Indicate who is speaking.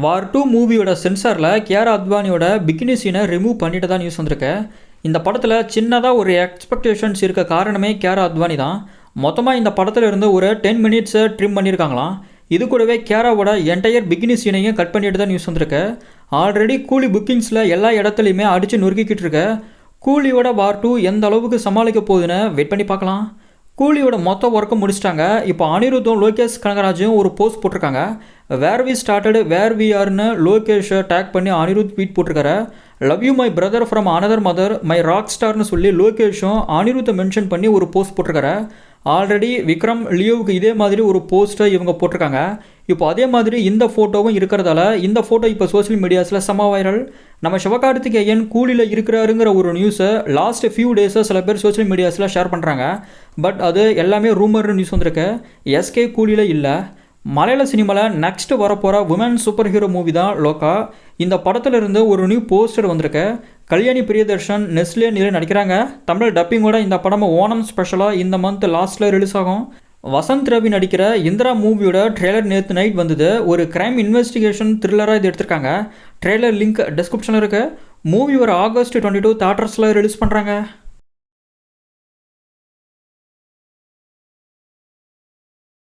Speaker 1: வார் 2 மூவியோட சென்சாரில் கியாரா அத்வானியோட பிகினி சீனை ரிமூவ் பண்ணிட்டு தான் நியூஸ் வந்திருக்கு. இந்த படத்தில் சின்னதாக ஒரு எக்ஸ்பெக்டேஷன்ஸ் இருக்க காரணமே கியாரா அத்வானி தான். மொத்தமாக இந்த படத்தில் இருந்து ஒரு 10 மினிட்ஸை ட்ரிம் பண்ணியிருக்காங்களாம். இது கூடவே கியாராவோட என்டையர் பிகினி சீனையும் கட் பண்ணிட்டு தான் நியூஸ் வந்திருக்கு. ஆல்ரெடி கூலி புக்கிங்ஸில் எல்லா இடத்துலையுமே அடித்து நொறுக்கிக்கிட்டு இருக்க கூலியோட வார் 2 எந்த அளவுக்கு சமாளிக்க போகுதுன்னு வெயிட் பண்ணி பார்க்கலாம். கூலியோட மொத்த ஒர்க்கும் முடிச்சிட்டாங்க. இப்போ அனிருத்தும் லோகேஷ் கனகராஜும் ஒரு போஸ்ட் போட்டிருக்காங்க. Where we started where we ஆர்னு லோகேஷை டேக் பண்ணி அனிருத் ட்வீட் போட்டிருக்காரு. Love you my brother from another mother my rock ஸ்டார்னு சொல்லி லோகேஷும் அனிருத்தை மென்ஷன் பண்ணி ஒரு போஸ்ட் போட்டிருக்காரு. ஆல்ரெடி விக்ரம் லியோவுக்கு இதே மாதிரி ஒரு போஸ்ட்டை இவங்க போட்டிருக்காங்க. இப்போ அதே மாதிரி இந்த ஃபோட்டோவும் இருக்கிறதால இந்த ஃபோட்டோ இப்போ சோஷியல் மீடியாஸில் செம வைரல். நம்ம சிவகார்த்திகேயன் கூலியில் இருக்கிறாருங்கிற ஒரு நியூஸை லாஸ்ட் ஃபியூ டேஸாக சில பேர் சோஷியல் மீடியாஸில் ஷேர் பண்ணுறாங்க. பட் அது எல்லாமே ரூமர்னு நியூஸ் வந்திருக்கு. எஸ்கே கூலியில் இல்லை. மலையாள சினிமாவில் நெக்ஸ்ட் வரப்போகிற உமன் சூப்பர் ஹீரோ மூவி தான் லோகா. இந்த படத்தில் இருந்து ஒரு நியூ போஸ்டர் வந்திருக்கு. கல்யாணி பிரியதர்ஷன் நெஸ்லே நிலை நடிக்கிறாங்க. தமிழ் டப்பிங்கோட இந்த படம் ஓணம் ஸ்பெஷலாக இந்த மந்த் லாஸ்ட்டில் ரிலீஸ் ஆகும். வசந்த் ரவி நடிக்கிற இந்திரா மூவியோட ட்ரெய்லர் நேற்று நைட் வந்தது. ஒரு கிரைம் இன்வெஸ்டிகேஷன் த்ரில்லராக இது எடுத்திருக்காங்க. ட்ரெய்லர் லிங்க் டிஸ்கிரிப்ஷனில் இருக்குது. மூவி ஒரு ஆகஸ்ட் 22 தியேட்டர்ஸில் ரிலீஸ் பண்ணுறாங்க.